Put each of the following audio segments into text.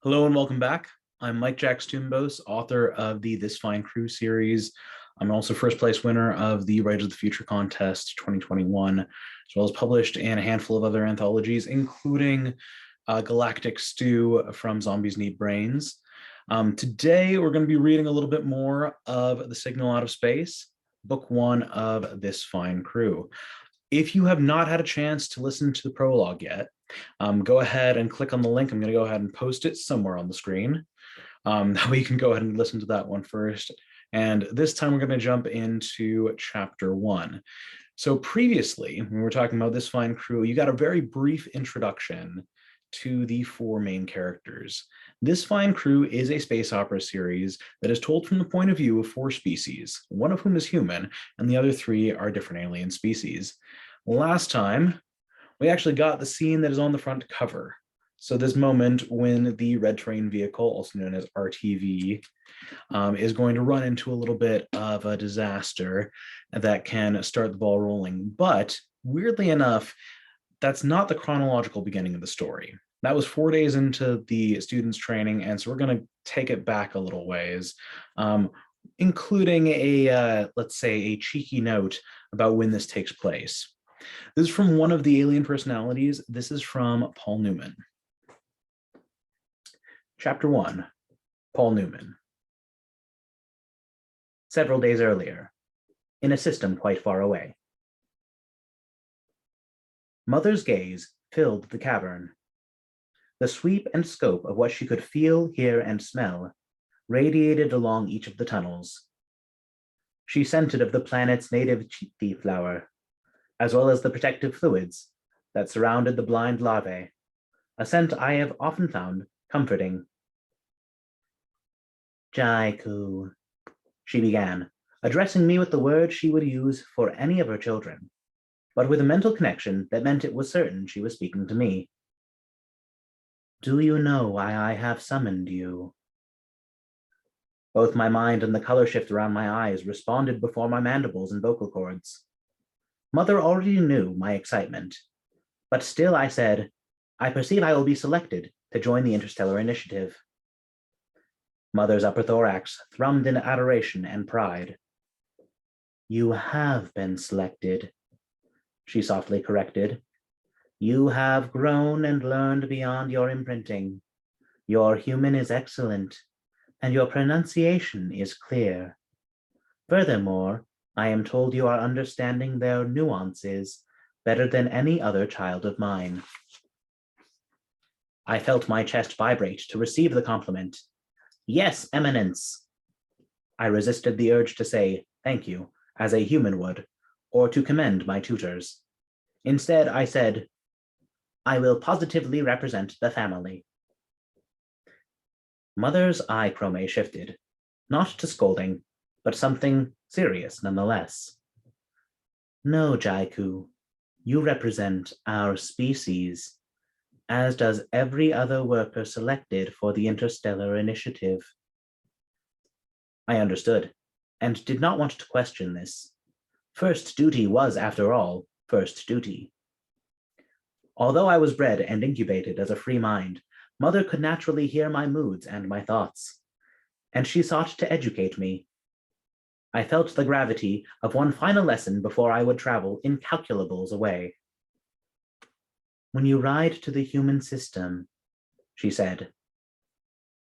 Hello and welcome back. I'm Mike Jack Stoumbos, author of the This Fine Crew series. I'm also first place winner of the Writers of the Future contest 2021, as well as published in a handful of other anthologies, including Galactic Stew from Zombies Need Brains. Today, we're going to be reading a little bit more of The Signal Out of Space, book one of This Fine Crew. If you have not had a chance to listen to the prologue yet, go ahead and click on the link. I'm going to go ahead and post it somewhere on the screen. That way you can go ahead and listen to that one first. And this time we're going to jump into chapter one. So previously, when we were talking about This Fine Crew, you got a very brief introduction to the four main characters. This Fine Crew is a space opera series that is told from the point of view of four species, one of whom is human, and the other three are different alien species. Last time, we actually got the scene that is on the front cover. So this moment when the Red Train vehicle, also known as RTV, is going to run into a little bit of a disaster that can start the ball rolling. But weirdly enough, that's not the chronological beginning of the story. That was 4 days into the students' training, and so we're going to take it back a little ways, including let's say, a cheeky note about when this takes place. This is from one of the alien personalities. This is from Paul Newman. Chapter 1, Paul Newman. Several days earlier, in a system quite far away. Mother's gaze filled the cavern. The sweep and scope of what she could feel, hear, and smell radiated along each of the tunnels. She scented of the planet's native tea flower, as well as the protective fluids that surrounded the blind larvae, a scent I have often found comforting. Jaiku, she began, addressing me with the word she would use for any of her children, but with a mental connection that meant it was certain she was speaking to me. Do you know why I have summoned you? Both my mind and the color shift around my eyes responded before my mandibles and vocal cords. Mother already knew my excitement, but still I said, I perceive I will be selected to join the Interstellar Initiative. Mother's upper thorax thrummed in adoration and pride. You have been selected, she softly corrected. You have grown and learned beyond your imprinting. Your human is excellent, and your pronunciation is clear. Furthermore, I am told you are understanding their nuances better than any other child of mine. I felt my chest vibrate to receive the compliment. Yes, Eminence. I resisted the urge to say thank you, as a human would, or to commend my tutors. Instead, I said, I will positively represent the family. Mother's eye chrome shifted, not to scolding, but something serious nonetheless. No, Jaiku, you represent our species, as does every other worker selected for the Interstellar Initiative. I understood, and did not want to question this. First duty was, after all, first duty. Although I was bred and incubated as a free mind, Mother could naturally hear my moods and my thoughts, and she sought to educate me. I felt the gravity of one final lesson before I would travel incalculables away. When you ride to the human system, she said,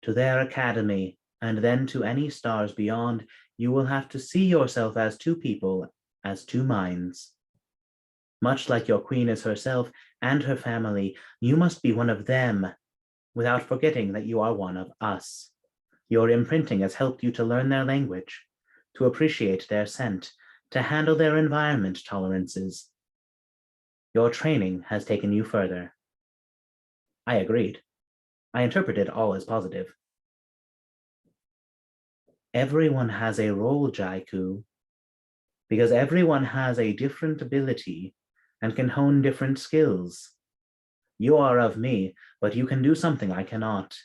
to their academy, and then to any stars beyond, you will have to see yourself as two people, as two minds. Much like your queen is herself and her family, you must be one of them, without forgetting that you are one of us. Your imprinting has helped you to learn their language, to appreciate their scent, to handle their environment tolerances. Your training has taken you further. I agreed. I interpreted all as positive. Everyone has a role, Jaiku, because everyone has a different ability and can hone different skills. You are of me, but you can do something I cannot.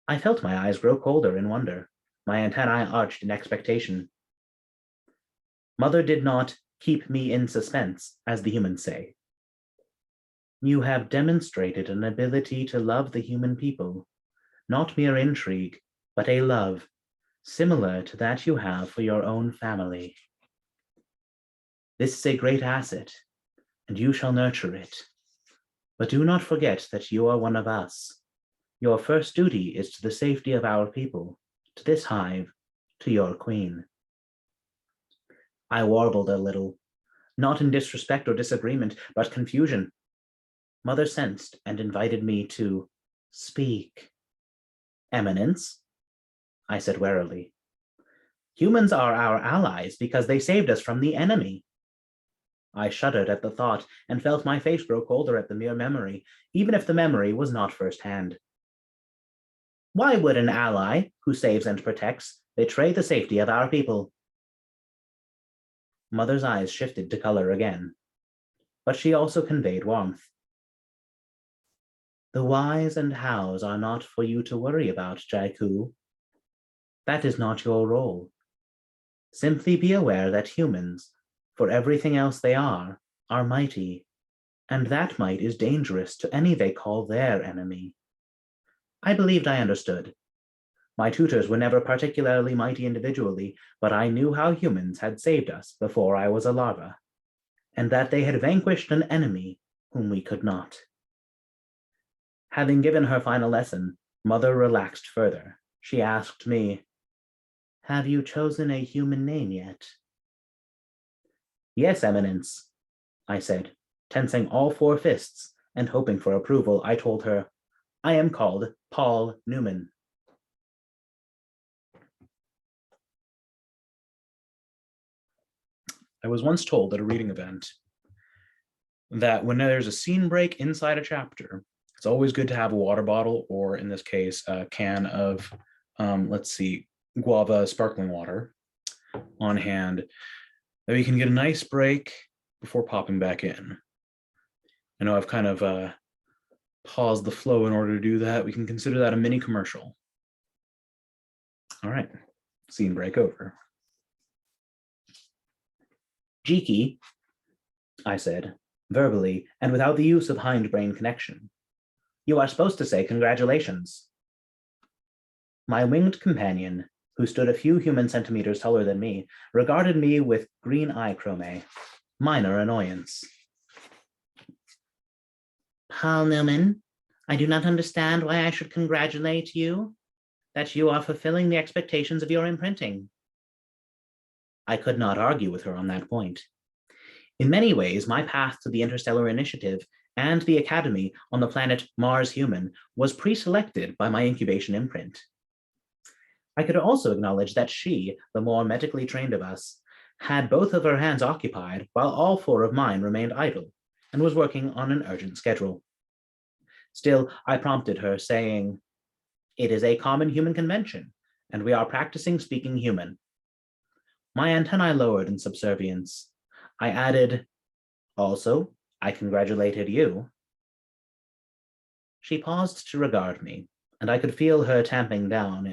I felt my eyes grow colder in wonder, my antennae arched in expectation. Mother did not keep me in suspense, as the humans say. You have demonstrated an ability to love the human people, not mere intrigue, but a love similar to that you have for your own family. This is a great asset, and you shall nurture it. But do not forget that you are one of us. Your first duty is to the safety of our people, to this hive, to your queen. I warbled a little, not in disrespect or disagreement, but confusion. Mother sensed and invited me to speak. Eminence, I said warily. Humans are our allies because they saved us from the enemy. I shuddered at the thought and felt my face grow colder at the mere memory, even if the memory was not firsthand. Why would an ally who saves and protects betray the safety of our people? Mother's eyes shifted to color again, but she also conveyed warmth. The whys and hows are not for you to worry about, Jaiku. That is not your role. Simply be aware that humans, for everything else they are mighty, and that might is dangerous to any they call their enemy. I believed I understood. My tutors were never particularly mighty individually, but I knew how humans had saved us before I was a larva, and that they had vanquished an enemy whom we could not. Having given her final lesson, Mother relaxed further. She asked me, "Have you chosen a human name yet?" "Yes, Eminence," I said, tensing all four fists and hoping for approval. I told her, "I am called Paul Newman." I was once told at a reading event that when there's a scene break inside a chapter, it's always good to have a water bottle, or in this case, a can of, guava sparkling water on hand, that we can get a nice break before popping back in. I know I've kind of paused the flow in order to do that. We can consider that a mini commercial. All right, scene break over. Geeky, I said, verbally and without the use of hindbrain connection. You are supposed to say congratulations. My winged companion, who stood a few human centimeters taller than me, regarded me with green eye chrome, minor annoyance. Paul Newman, I do not understand why I should congratulate you, that you are fulfilling the expectations of your imprinting. I could not argue with her on that point. In many ways, my path to the Interstellar Initiative and the Academy on the planet Mars Human was pre-selected by my incubation imprint. I could also acknowledge that she, the more medically trained of us, had both of her hands occupied while all four of mine remained idle and was working on an urgent schedule. Still, I prompted her, saying, "It is a common human convention, and we are practicing speaking human." My antennae lowered in subservience. I added, "Also, I congratulated you." She paused to regard me, and I could feel her tamping down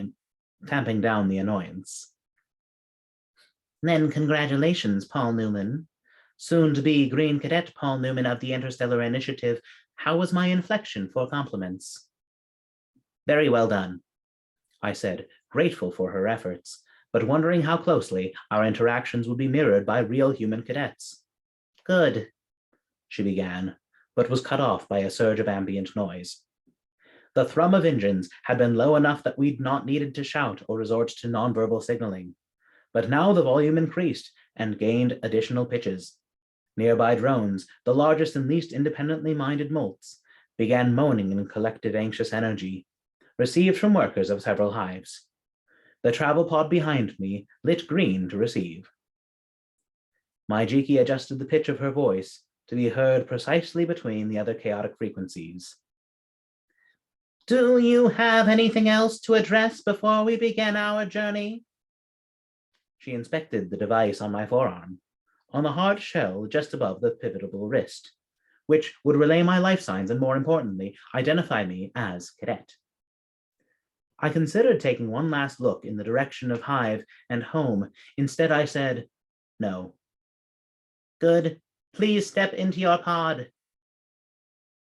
the annoyance. Then congratulations, Paul Newman. Soon to be Green Cadet Paul Newman of the Interstellar Initiative. How was my inflection for compliments? Very well done, I said, grateful for her efforts, but wondering how closely our interactions would be mirrored by real human cadets. Good, she began, but was cut off by a surge of ambient noise. The thrum of engines had been low enough that we'd not needed to shout or resort to nonverbal signaling. But now the volume increased and gained additional pitches. Nearby drones, the largest and least independently minded molts, began moaning in collective anxious energy, received from workers of several hives. The travel pod behind me lit green to receive. My Geeky adjusted the pitch of her voice to be heard precisely between the other chaotic frequencies. Do you have anything else to address before we begin our journey? She inspected the device on my forearm, on the hard shell just above the pivotable wrist, which would relay my life signs and, more importantly, identify me as cadet. I considered taking one last look in the direction of Hive and home. Instead, I said, no. Good. Please step into your pod.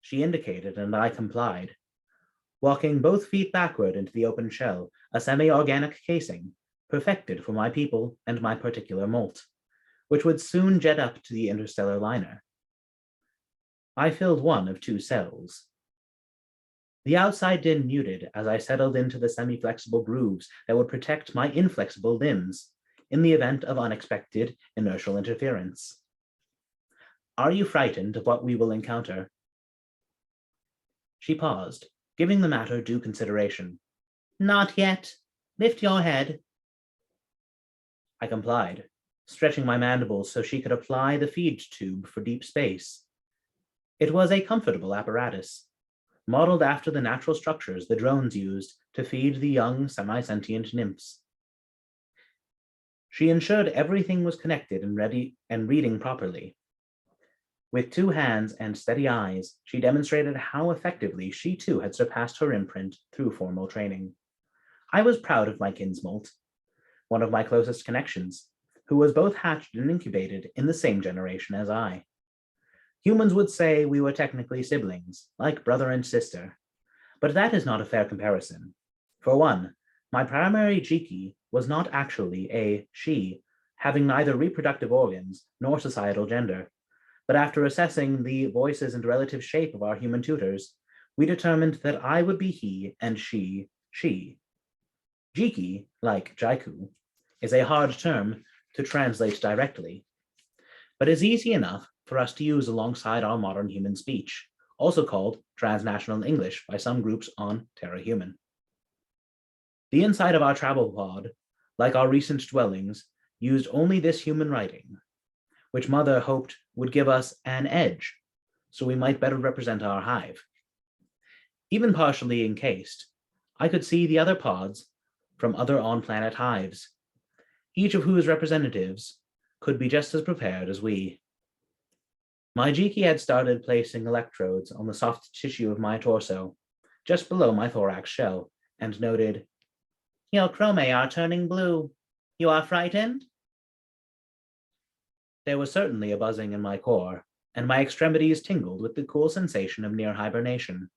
She indicated, and I complied. walking both feet backward into the open shell, a semi-organic casing, perfected for my people and my particular molt, which would soon jet up to the interstellar liner. I filled one of 2 cells. The outside din muted as I settled into the semi-flexible grooves that would protect my inflexible limbs in the event of unexpected inertial interference. Are you frightened of what we will encounter? She paused, giving the matter due consideration. Not yet. Lift your head. I complied, stretching my mandibles so she could apply the feed tube for deep space. It was a comfortable apparatus, modeled after the natural structures the drones used to feed the young semi-sentient nymphs. She ensured everything was connected and ready and reading properly. With 2 hands and steady eyes, she demonstrated how effectively she too had surpassed her imprint through formal training. I was proud of my kinsmolt, one of my closest connections, who was both hatched and incubated in the same generation as I. Humans would say we were technically siblings, like brother and sister, but that is not a fair comparison. For one, my primary Geeky was not actually a she, having neither reproductive organs nor societal gender. But after assessing the voices and relative shape of our human tutors, we determined that I would be he and she, she. Geeky, like Jaiku, is a hard term to translate directly, but is easy enough for us to use alongside our modern human speech, also called transnational English by some groups on Terra Human. The inside of our travel pod, like our recent dwellings, used only this human writing, which Mother hoped would give us an edge, so we might better represent our hive. Even partially encased, I could see the other pods from other on-planet hives, each of whose representatives could be just as prepared as we. My Geeky had started placing electrodes on the soft tissue of my torso, just below my thorax shell, and noted, "Your chromae are turning blue. You are frightened?" There was certainly a buzzing in my core, and my extremities tingled with the cool sensation of near hibernation.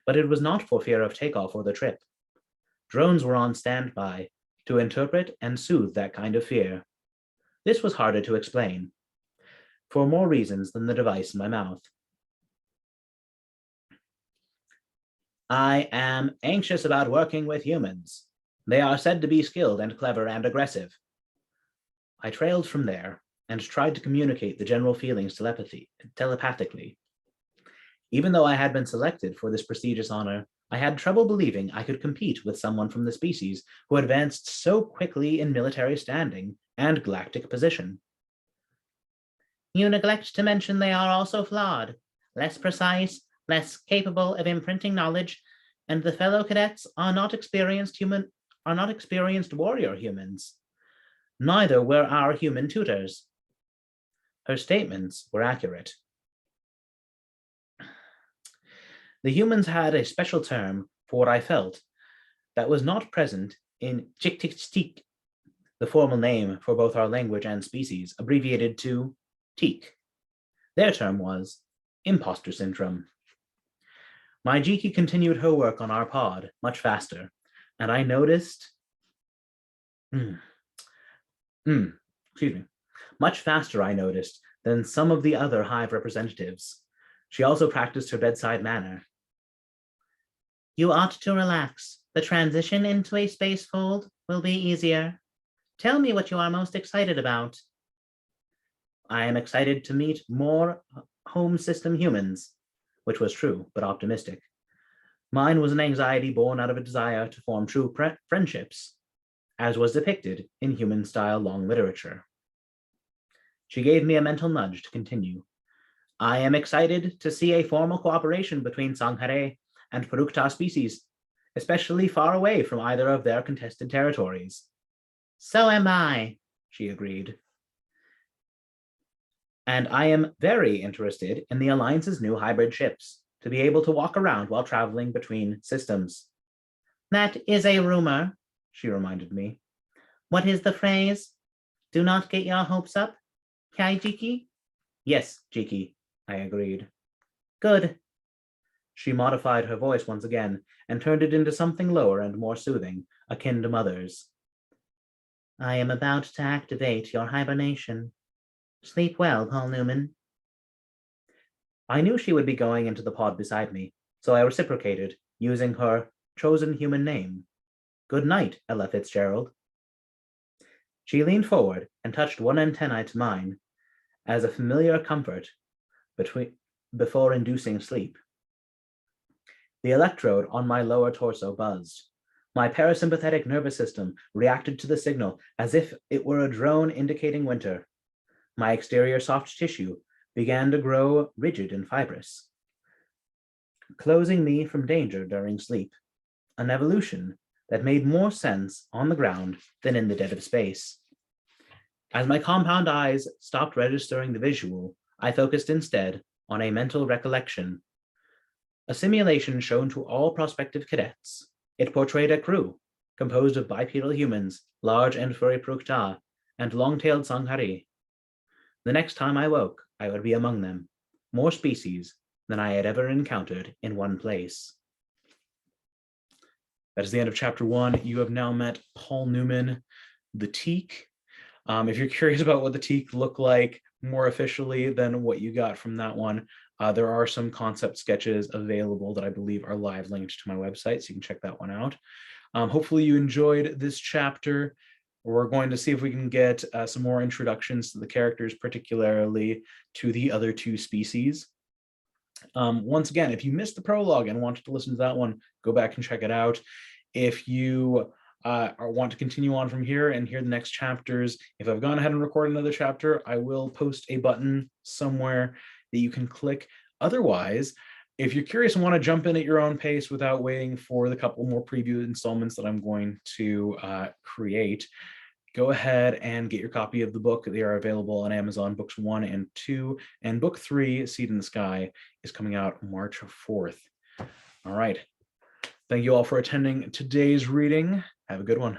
But it was not for fear of takeoff or the trip. Drones were on standby to interpret and soothe that kind of fear. This was harder to explain, for more reasons than the device in my mouth. I am anxious about working with humans. They are said to be skilled and clever and aggressive. I trailed from there and tried to communicate the general feelings telepathically. Even though I had been selected for this prestigious honor, I had trouble believing I could compete with someone from the species who advanced so quickly in military standing and galactic position. You neglect to mention they are also flawed, less precise, less capable of imprinting knowledge, and the fellow cadets are not experienced warrior humans. Neither were our human tutors. Her statements were accurate. The humans had a special term for what I felt that was not present in Teek, the formal name for both our language and species, abbreviated to Teak. Their term was imposter syndrome. My Geeky continued her work on our pod much faster, and I noticed, much faster I noticed than some of the other hive representatives. She also practiced her bedside manner. You ought to relax. The transition into a space fold will be easier. Tell me what you are most excited about. I am excited to meet more home system humans, which was true, but optimistic. Mine was an anxiety born out of a desire to form true friendships, as was depicted in human-style long literature. She gave me a mental nudge to continue. I am excited to see a formal cooperation between Sanghare and Perukta species, especially far away from either of their contested territories. So am I, she agreed. And I am very interested in the Alliance's new hybrid ships, to be able to walk around while traveling between systems. That is a rumor, she reminded me. What is the phrase? Do not get your hopes up, Kai Geeky? Yes, Geeky, I agreed. Good. She modified her voice once again and turned it into something lower and more soothing, akin to mother's. I am about to activate your hibernation. Sleep well, Paul Newman. I knew she would be going into the pod beside me, so I reciprocated, using her chosen human name. Good night, Ella Fitzgerald. She leaned forward and touched one antennae to mine, as a familiar comfort before inducing sleep. The electrode on my lower torso buzzed. My parasympathetic nervous system reacted to the signal as if it were a drone indicating winter. My exterior soft tissue began to grow rigid and fibrous, closing me from danger during sleep, an evolution that made more sense on the ground than in the dead of space. As my compound eyes stopped registering the visual, I focused instead on a mental recollection. A simulation shown to all prospective cadets. It portrayed a crew composed of bipedal humans, large and furry Prukta, and long-tailed Sanghari. The next time I woke, I would be among them, more species than I had ever encountered in one place. That is the end of chapter 1. You have now met Paul Newman, the Teak. If you're curious about what the Teak look like more officially than what you got from that one, there are some concept sketches available that I believe are live linked to my website, so you can check that one out. Hopefully you enjoyed this chapter. We're going to see if we can get some more introductions to the characters, particularly to the other two species. Once again, if you missed the prologue and wanted to listen to that one, go back and check it out. If you want to continue on from here and hear the next chapters, if I've gone ahead and recorded another chapter, I will post a button somewhere that you can click. Otherwise, if you're curious and want to jump in at your own pace without waiting for the couple more preview installments that I'm going to create, go ahead and get your copy of the book. They are available on Amazon, books 1 and 2, and book 3, Seed in the Sky, is coming out March 4th. All right. Thank you all for attending today's reading. Have a good one.